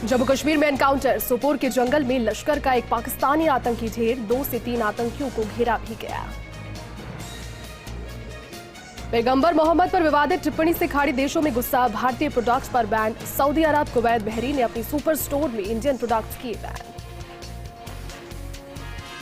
जम्मू कश्मीर में एनकाउंटर। सोपोर के जंगल में लश्कर का एक पाकिस्तानी आतंकी ढेर, 2 से 3 आतंकियों को घेरा भी गया। पैगंबर मोहम्मद पर विवादित टिप्पणी से खाड़ी देशों में गुस्सा। भारतीय प्रोडक्ट्स पर बैन। सऊदी अरब, कुवैत, बहरीन ने अपनी सुपर स्टोर में इंडियन प्रोडक्ट्स किए बैन।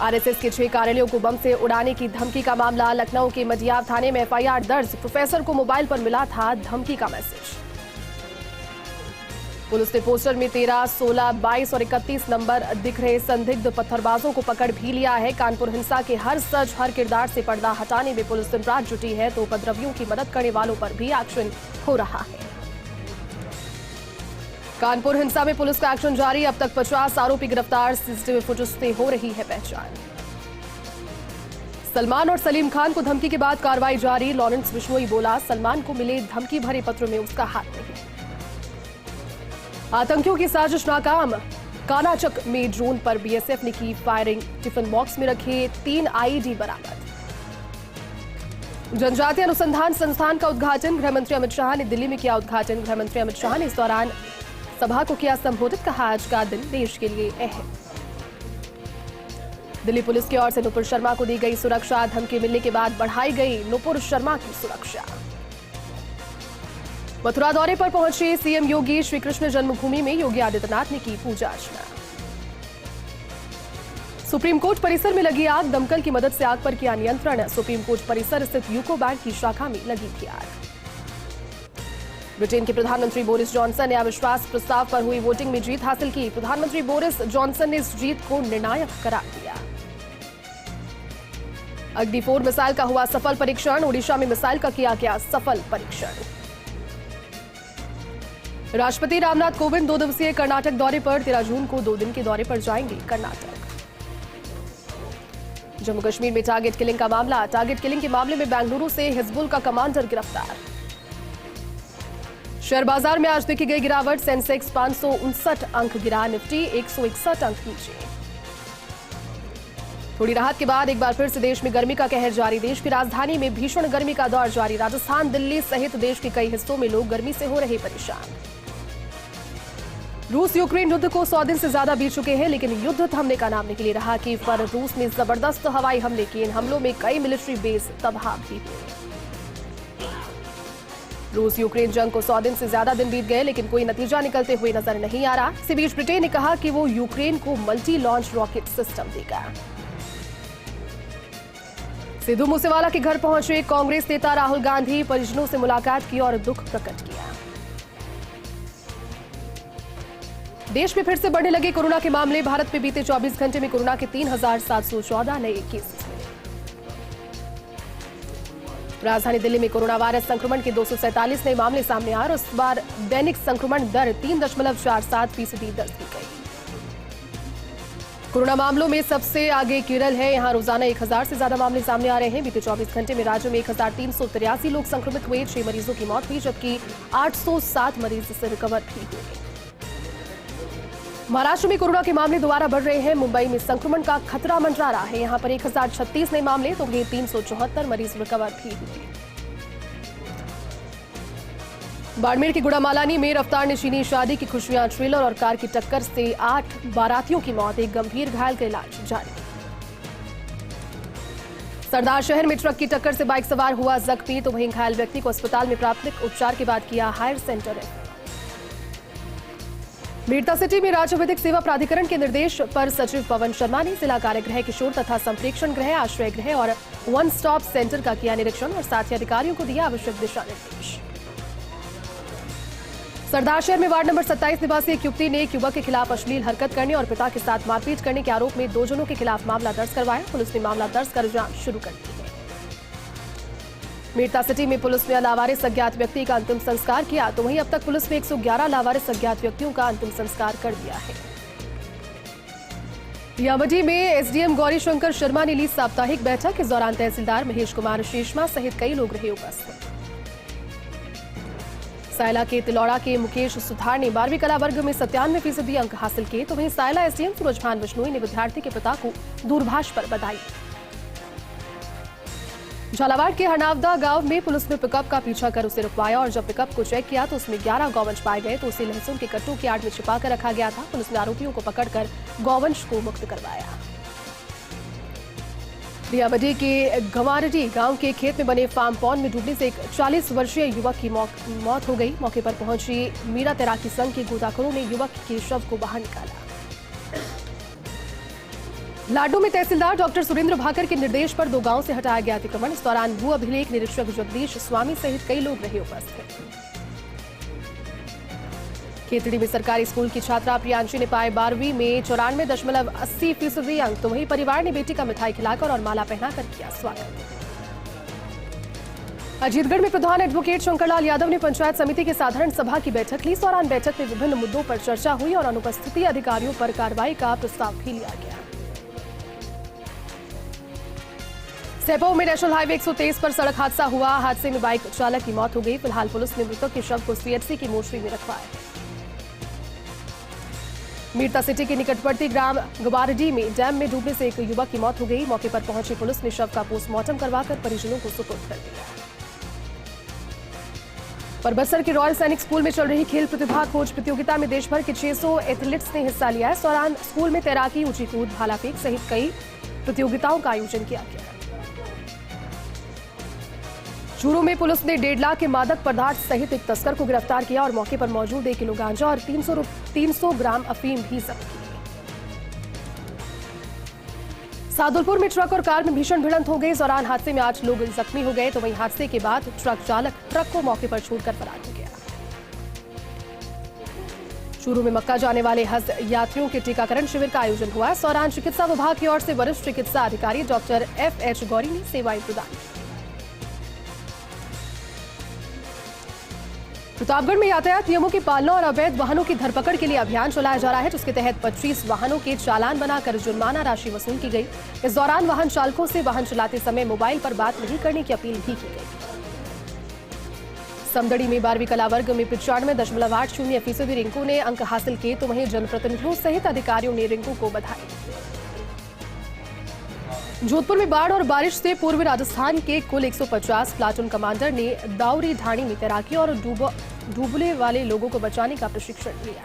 आरएसएस के 6 कार्यालयों को बम से उड़ाने की धमकी का मामला। लखनऊ के मडियाव थाने में एफआईआर दर्ज। प्रोफेसर को मोबाइल पर मिला था धमकी का मैसेज। पुलिस ने पोस्टर में 13, 16, 22 और 31 नंबर दिख रहे संदिग्ध पत्थरबाजों को पकड़ भी लिया है। कानपुर हिंसा के हर सच हर किरदार से पर्दा हटाने में पुलिस दिन रात जुटी है, तो उपद्रवियों की मदद करने वालों पर भी एक्शन हो रहा है। कानपुर हिंसा में पुलिस का एक्शन जारी। अब तक 50 आरोपी गिरफ्तार। सीसीटीवी फुटेज से हो रही है पहचान। सलमान और सलीम खान को धमकी के बाद कार्रवाई जारी। लॉरेंस बिश्नोई बोला, सलमान को मिले धमकी भरे पत्र में उसका हाथ नहीं। आतंकियों की साजिश नाकाम। कानाचक में ड्रोन पर बीएसएफ ने की फायरिंग। टिफिन बॉक्स में रखे 3 आईईडी बरामद। जनजातीय अनुसंधान संस्थान का उद्घाटन। गृहमंत्री अमित शाह ने दिल्ली में किया उद्घाटन। गृहमंत्री अमित शाह ने इस दौरान सभा को किया संबोधित। कहा, आज का दिन देश के लिए अहम। दिल्ली पुलिस की ओर से नुपुर शर्मा को दी गई सुरक्षा। धमकी मिलने के बाद बढ़ाई गई नुपुर शर्मा की सुरक्षा। मथुरा दौरे पर पहुंचे सीएम योगी। श्री कृष्ण जन्मभूमि में योगी आदित्यनाथ ने की पूजा अर्चना। सुप्रीम कोर्ट परिसर में लगी आग। दमकल की मदद से आग पर किया नियंत्रण। सुप्रीम कोर्ट परिसर स्थित यूको बैंक की शाखा में लगी थी आग। ब्रिटेन के प्रधानमंत्री बोरिस जॉनसन ने अविश्वास प्रस्ताव पर हुई वोटिंग में जीत हासिल की। प्रधानमंत्री बोरिस जॉनसन ने इस जीत को निर्णायक करार दिया। अग्नि 4 मिसाइल का हुआ सफल परीक्षण। ओडिशा में मिसाइल का किया गया सफल परीक्षण। राष्ट्रपति रामनाथ कोविंद 2 दिवसीय कर्नाटक दौरे पर। 13 जून को 2 दिन के दौरे पर जाएंगे कर्नाटक। जम्मू कश्मीर में टारगेट किलिंग का मामला। टारगेट किलिंग के मामले में बेंगलुरु से हिजबुल का कमांडर गिरफ्तार। शेयर बाजार में आज देखी गई गिरावट। सेंसेक्स 559 अंक गिरा। निफ्टी 161 अंक नीचे। थोड़ी राहत के बाद एक बार फिर से देश में गर्मी का कहर जारी। देश की राजधानी में भीषण गर्मी का दौर जारी। राजस्थान, दिल्ली सहित देश के कई हिस्सों में लोग गर्मी से हो रहे परेशान। रूस यूक्रेन युद्ध को 100 दिन से ज्यादा बीत चुके हैं, लेकिन युद्ध थमने का नाम नहीं ले रहा। कीव पर रूस ने जबरदस्त हवाई हमले किए। इन हमलों में कई मिलिट्री बेस तबाह भी हुए। रूस यूक्रेन जंग को 100 दिन से ज्यादा दिन बीत गए, लेकिन कोई नतीजा निकलते हुए नजर नहीं आ रहा। इसी बीच ब्रिटेन ने कहा कि वो यूक्रेन को मल्टी लॉन्च रॉकेट सिस्टम देगा। सिद्धू मूसेवाला के घर पहुंचे कांग्रेस नेता राहुल गांधी। परिजनों से मुलाकात की और दुख प्रकट किया। देश में फिर से बढ़ने लगे कोरोना के मामले। भारत में बीते 24 घंटे में कोरोना के 3,714 नए केसेस मिले। राजधानी दिल्ली में कोरोना वायरस संक्रमण के 247 नए मामले सामने आए और इस बार दैनिक संक्रमण दर 3.47% दर्ज की गई। कोरोना मामलों में सबसे आगे केरल है। यहां रोजाना 1000 से ज्यादा मामले सामने आ रहे हैं। बीते 24 घंटे में राज्य में 1383 लोग संक्रमित हुए। 6 मरीजों की मौत हुई, जबकि 807 मरीज इससे रिकवर भी हुए। महाराष्ट्र में कोरोना के मामले दोबारा बढ़ रहे हैं। मुंबई में संक्रमण का खतरा मंडरा रहा है। यहां पर 1036 नए मामले, तो वहीं 374 मरीज रिकवर भी हुए। बाड़मेर के गुड़ामालानी में रफ्तार ने छीनी शादी की खुशियां। ट्रेलर और कार की टक्कर से 8 बारातियों की मौत। एक गंभीर घायल का इलाज जारी। सरदार शहर में ट्रक की टक्कर से बाइक सवार हुआ जख्मी, तो वहीं घायल व्यक्ति को अस्पताल में प्राथमिक उपचार के बाद किया higher centre refer. Merta city में राज्य विधिक सेवा प्राधिकरण के निर्देश पर सचिव पवन शर्मा ने जिला कारागृह, किशोर तथा संप्रेक्षण गृह, आश्रय गृह और वन स्टॉप सेंटर का किया निरीक्षण और साथ ही अधिकारियों को दिया आवश्यक दिशा निर्देश। सरदार शहर में वार्ड नंबर 27 निवासी एक युवती ने एक युवक के खिलाफ अश्लील हरकत करने और पिता के साथ मारपीट करने के आरोप में 2 जनों के खिलाफ मामला दर्ज करवाया। पुलिस ने मामला दर्ज कर जांच शुरू कर दी है। मीरता सिटी में पुलिस ने लावारिस अज्ञात व्यक्ति का अंतिम संस्कार किया, तो वहीं अब तक पुलिस ने 111 लावारिस अज्ञात व्यक्तियों का अंतिम संस्कार कर दिया है। यावटी में एसडीएम गौरी शंकर शर्मा ने ली साप्ताहिक बैठक। इस दौरान तहसीलदार महेश कुमार शेषमा सहित कई लोग रहे उपस्थित। सायला के तिलौड़ा के मुकेश सुथार ने 12वीं कला वर्ग में 97% अंक हासिल किए, तो वहीं सायला एसडीएम सूरजभान बिश्नोई ने विद्यार्थी के पिता को दूरभाष पर बधाई। झालावाड़ के हरनावदा गांव में पुलिस ने पिकअप का पीछा कर उसे रुकवाया और जब पिकअप को चेक किया तो उसमें 11 गौवंश पाए गए तो उसे लहसुन के कट्टों की आड़ में छिपा कर रखा गया था। पुलिस ने आरोपियों को पकड़कर गौवंश को मुक्त करवाया। रियाबडी के गंवारडी गांव के खेत में बने फार्म पॉन्ड में डूबने से एक 40 वर्षीय युवक की मौत हो गई। मौके पर पहुंची मीरा तैराकी संघ के गोताखोरों ने युवक के शव को बाहर निकाला। लाडू में तहसीलदार डॉक्टर सुरेंद्र भाकर के निर्देश पर 2 गांव से हटाया गया अतिक्रमण। इस दौरान भू अभिलेख निरीक्षक जगदीश स्वामी सहित कई लोग रहे उपस्थित। खेतड़ी में सरकारी स्कूल की छात्रा प्रियांशी ने पाए 12वीं में 94.80% अंक। तो वहीं परिवार ने बेटी का मिठाई खिलाकर और माला पहनाकर किया स्वागत। अजीतगढ़ में प्रधान एडवोकेट शंकरलाल यादव ने पंचायत समिति की साधारण सभा की बैठक ली। इस दौरान बैठक में विभिन्न मुद्दों पर चर्चा हुई और अनुपस्थिति अधिकारियों पर कार्रवाई का प्रस्ताव भी लिया गया। सेपो में नेशनल हाईवे 123 पर सड़क हादसा हुआ। हादसे में बाइक चालक की मौत हो गई। फिलहाल पुलिस ने मृतक के शव को सीएचसी की मोर्चरी में रखवाया है। मीरता सिटी के निकटवर्ती ग्राम गवारडी में डैम में डूबने से एक युवक की मौत हो गई। मौके पर पहुंची पुलिस ने शव का पोस्टमार्टम करवाकर परिजनों को सुपुर्द कर दिया। परबत्सर के रॉयल सैनिक स्कूल में चल रही खेल प्रतिभा खोज प्रतियोगिता में देश भर के 600 एथलीट्स ने हिस्सा लिया। इस दौरान स्कूल में तैराकी, ऊंची कूद, भाला फेंक सहित कई प्रतियोगिताओं का आयोजन किया गया। चूरू में पुलिस ने 1.5 लाख के मादक पदार्थ सहित एक तस्कर को गिरफ्तार किया और मौके पर मौजूद 1 किलो गांजा और 300 ग्राम अफीम भी जब्त की। सादुलपुर में ट्रक और कार में भीषण भिड़ंत हो गई। इस दौरान हादसे में 8 लोग जख्मी हो गए। तो वहीं हादसे के बाद ट्रक चालक ट्रक को मौके पर छोड़कर फरार हो गया। चूरू में मक्का जाने वाले हज यात्रियों के टीकाकरण शिविर का आयोजन हुआ। इस दौरान चिकित्सा विभाग की ओर से वरिष्ठ चिकित्सा अधिकारी डॉक्टर FH गौरी ने सेवाएं प्रदान की। प्रतापगढ़ में यातायात नियमों की पालना और अवैध वाहनों की धरपकड़ के लिए अभियान चलाया जा रहा है, जिसके तहत 25 वाहनों के चालान बनाकर जुर्माना राशि वसूल की गई। इस दौरान वाहन चालकों से वाहन चलाते समय मोबाइल पर बात नहीं करने की अपील भी की गई। समदड़ी में 12वीं कला वर्ग में 95.80% रिंकू ने अंक हासिल किए। तो वहीं जनप्रतिनिधियों सहित अधिकारियों ने रिंकू को बधाई। जोधपुर में बाढ़ और बारिश से पूर्वी राजस्थान के कुल 150 प्लाटून कमांडर ने दाउरी ढाणी में तैराकी और डूबने वाले लोगों को बचाने का प्रशिक्षण लिया।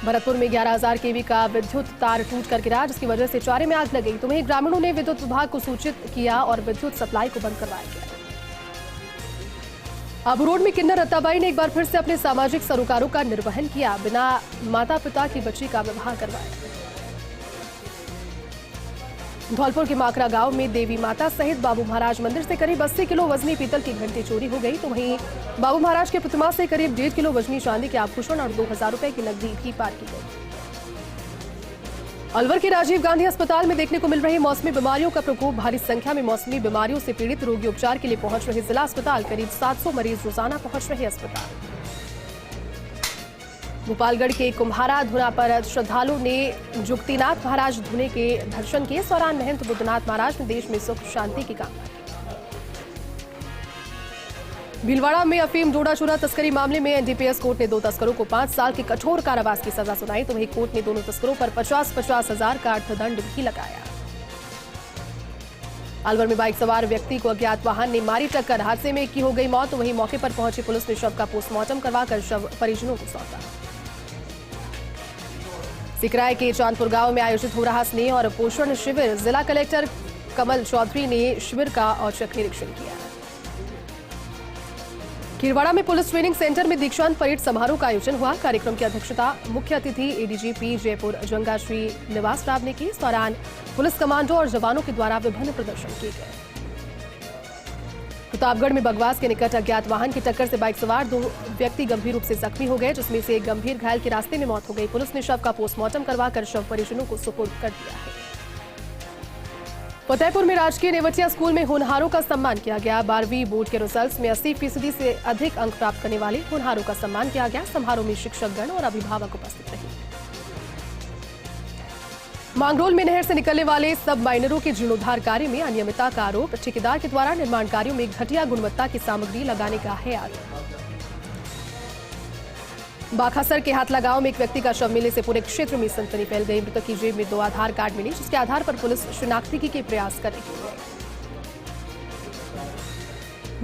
भरतपुर में 11,000 केवी का विद्युत तार टूट कर गिरा, जिसकी वजह से चारे में आग लग गई। तो वहीं ग्रामीणों ने विद्युत विभाग को सूचित किया और विद्युत सप्लाई को बंद करवाया गया। आबू रोड में किन्नर रत्ताबाई ने एक बार फिर से अपने सामाजिक सरोकारों का निर्वहन किया। बिना माता पिता की बच्ची का विवाह करवाया। धौलपुर के माकरा गांव में देवी माता सहित बाबू महाराज मंदिर से करीब 80 किलो वजनी पीतल की घंटी चोरी हो गई। तो वहीं बाबू महाराज की प्रतिमा से करीब 1.5 किलो वजनी चांदी के आभूषण और 2,000 रुपए की नकदी भी पार की गई। अलवर के राजीव गांधी अस्पताल में देखने को मिल रही मौसमी बीमारियों का प्रकोप। भारी संख्या में मौसमी बीमारियों से पीड़ित रोगी उपचार के लिए पहुंच रहे जिला अस्पताल। करीब 700 मरीज रोजाना पहुंच रहे अस्पताल। गोपालगढ़ के कुम्हारा धुना पर श्रद्धालुओं ने जुक्तिनाथ महाराज धुने के दर्शन किए। इस दौरान महंत बुद्धनाथ महाराज ने देश में सुख शांति की कामना की। भीलवाड़ा में अफीम डोडा चूरा तस्करी मामले में एनडीपीएस कोर्ट ने 2 तस्करों को 5 साल के कठोर कारावास की सजा सुनाई। तो वहीं कोर्ट ने दोनों तस्करों पर 50-50 हजार का अर्थदंड भी लगाया। अलवर में बाइक सवार व्यक्ति को अज्ञात वाहन ने मारी टक्कर। हादसे में एक की हो गई मौत। तो वहीं मौके पर पहुंची पुलिस ने शव का पोस्टमार्टम करवाकर शव परिजनों को सौंपा। सिकराय के चांदपुर गांव में आयोजित हो रहा स्नेह और पोषण शिविर। जिला कलेक्टर कमल चौधरी ने शिविर का औचक निरीक्षण किया। खीरवाड़ा में पुलिस ट्रेनिंग सेंटर में दीक्षांत परेड समारोह का आयोजन हुआ। कार्यक्रम की अध्यक्षता मुख्य अतिथि एडीजीपी जयपुर जंगा श्री निवास राव ने की। इस दौरान पुलिस कमांडो और जवानों के द्वारा विभिन्न प्रदर्शन किए गए। प्रतापगढ़ में बगवास के निकट अज्ञात वाहन की टक्कर से बाइक सवार 2 व्यक्ति गंभीर रूप से जख्मी हो गए, जिसमें से एक गंभीर घायल की रास्ते में मौत हो गई। पुलिस ने शव का पोस्टमार्टम करवाकर शव परिजनों को सुपुर्द कर दिया है। फतेहपुर में राजकीय नेवटिया स्कूल में होनहारों का सम्मान किया गया। 12वीं बोर्ड के रिजल्ट्स में 80% से अधिक अंक प्राप्त करने वाले होनहारों का सम्मान किया गया। समारोह में शिक्षकगण और अभिभावक उपस्थित रहे। मांगरोल में नहर से निकलने वाले सब माइनरों के जीर्णोद्धार कार्य में अनियमितता का आरोप। ठेकेदार के द्वारा निर्माण कार्यों में घटिया गुणवत्ता की सामग्री लगाने का है आरोप। बाखासर के हाथला गांव में एक व्यक्ति का शव मिलने से पूरे क्षेत्र में सनसनी फैल गई। मृतक की जेब में 2 आधार कार्ड मिले, जिसके आधार पर पुलिस शिनाख्ती के प्रयास कर रही है।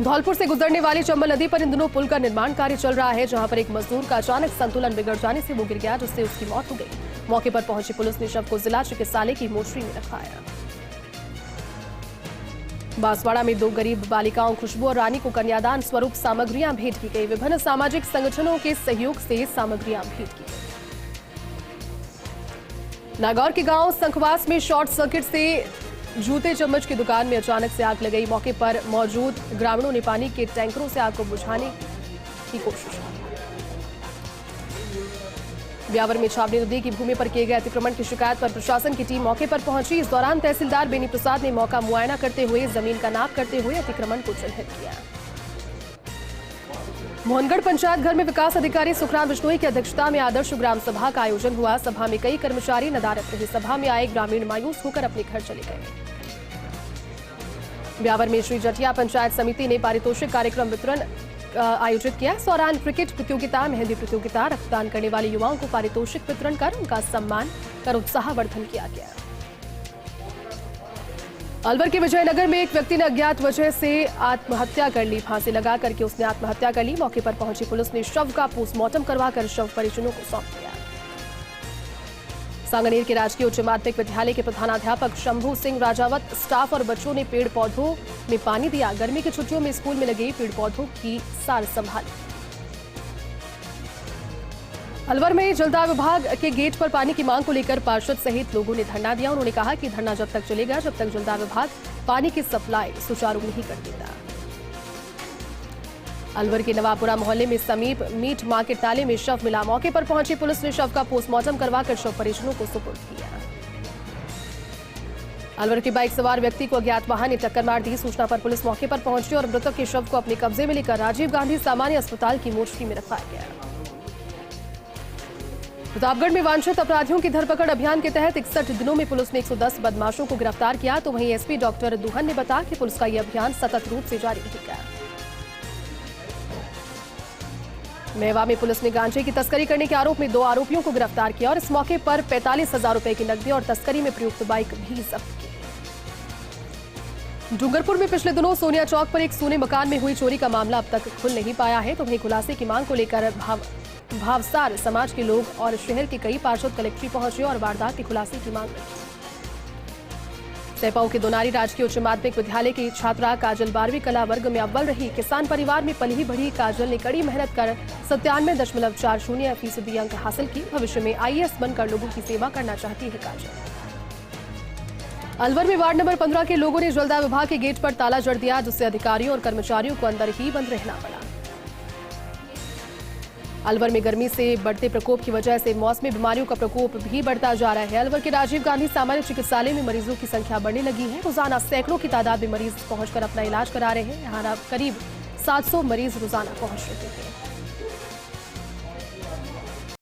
धौलपुर से गुजरने वाली चंबल नदी पर इन दिनों पुल का निर्माण कार्य चल रहा है, जहां पर एक मजदूर का अचानक संतुलन बिगड़ जाने से वो गिर गया, जिससे उसकी मौत हो गई। मौके पर पहुंची पुलिस ने शव को जिला चिकित्सालय की मोर्चरी में रखाया। बांसवाड़ा में 2 गरीब बालिकाओं खुशबू और रानी को कन्यादान स्वरूप सामग्रियां भेंट की गई। विभिन्न सामाजिक संगठनों के सहयोग से सामग्रियां भेंट की गई। नागौर के गांव संखवास में शॉर्ट सर्किट से जूते चम्मच की दुकान में अचानक से आग लग गई। मौके पर मौजूद ग्रामीणों ने पानी के टैंकरों से आग को बुझाने की कोशिश की। ब्यावर में छावनी नदी की भूमि पर किए गए अतिक्रमण की शिकायत पर प्रशासन की टीम मौके पर पहुंची। इस दौरान तहसीलदार बेनी प्रसाद ने मौका मुआयना करते हुए जमीन का नाप करते हुए अतिक्रमण को चिन्हित किया। मोहनगढ़ पंचायत घर में विकास अधिकारी सुखराम बिश्नोई की अध्यक्षता में आदर्श ग्राम सभा का आयोजन हुआ। सभा में कई कर्मचारी नदारत रहे। सभा में आए ग्रामीण मायूस होकर अपने घर चले गए। ब्यावर में श्री जटिया पंचायत समिति ने पारितोषिक कार्यक्रम वितरण आयोजित किया। इस दौरान क्रिकेट प्रतियोगिता, मेहंदी प्रतियोगिता, रक्तदान करने वाले युवाओं को पारितोषिक वितरण कर उनका सम्मान कर उत्साहवर्धन किया गया। अलवर के विजयनगर में एक व्यक्ति ने अज्ञात वजह से आत्महत्या कर ली। फांसी लगा करके उसने आत्महत्या कर ली। मौके पर पहुंची पुलिस ने शव का पोस्टमार्टम करवाकर शव परिजनों को सौंप दिया। सांगनेर के राजकीय उच्च माध्यमिक विद्यालय के प्रधानाध्यापक शंभू सिंह राजावत, स्टाफ और बच्चों ने पेड़ पौधों में पानी दिया। गर्मी की छुट्टियों में स्कूल में लगे पेड़ पौधों की सार संभाली। अलवर में जलदाय विभाग के गेट पर पानी की मांग को लेकर पार्षद सहित लोगों ने धरना दिया। उन्होंने कहा कि धरना जब तक चलेगा जब तक जलदाय विभाग पानी की सप्लाई सुचारू नहीं कर देता। अलवर के नवापुरा मोहल्ले में समीप मीट मार्केट नाले में शव मिला। मौके पर पहुंची पुलिस ने शव का पोस्टमार्टम करवाकर शव परिजनों को सुपुर्द किया। अलवर के बाइक सवार व्यक्ति को अज्ञात वाहन ने टक्कर मार दी। सूचना पर पुलिस मौके पर पहुंची और मृतक के शव को अपने कब्जे में लेकर राजीव गांधी सामान्य अस्पताल की मोर्चरी में रखवाया गया। प्रतापगढ़ में वांछित अपराधियों की धरपकड़ अभियान के तहत 61 दिनों में पुलिस ने 110 बदमाशों को गिरफ्तार किया। तो वहीं एसपी डॉक्टर दुहन ने बताया कि पुलिस का यह अभियान सतत रूप से जारी रहेगा। मेवा में पुलिस ने गांजे की तस्करी करने के आरोप में 2 आरोपियों को गिरफ्तार किया और इस मौके पर 45,000 रुपए की नकदी और तस्करी में प्रयुक्त बाइक भी जब्त की। डूंगरपुर में पिछले दिनों सोनिया चौक पर एक सोने मकान में हुई चोरी का मामला अब तक खुल नहीं पाया है। तो वहीं खुलासे की मांग को लेकर भावसार समाज के लोग और शहर के कई पार्षद कलेक्ट्री पहुंचे और वारदात के खुलासे की मांग रखी। सैपाऊ के दोनारी राजकीय उच्च माध्यमिक विद्यालय की छात्रा काजल 12वीं कला वर्ग में अव्वल रही। किसान परिवार में पली बढ़ी काजल ने कड़ी मेहनत कर 97.40% अंक हासिल की। भविष्य में IAS बनकर लोगों की सेवा करना चाहती है काजल। अलवर में वार्ड नंबर 15 के लोगों ने जलदाय विभाग के गेट पर ताला जड़ दिया, जिससे अधिकारियों और कर्मचारियों को अंदर ही बंद रहना पड़ा। अलवर में गर्मी से बढ़ते प्रकोप की वजह से मौसमी बीमारियों का प्रकोप भी बढ़ता जा रहा है। अलवर के राजीव गांधी सामान्य चिकित्सालय में मरीजों की संख्या बढ़ने लगी है। रोजाना सैकड़ों की तादाद में मरीज पहुंचकर अपना इलाज करा रहे हैं। यहाँ करीब 700 मरीज रोजाना पहुंच रहे हैं।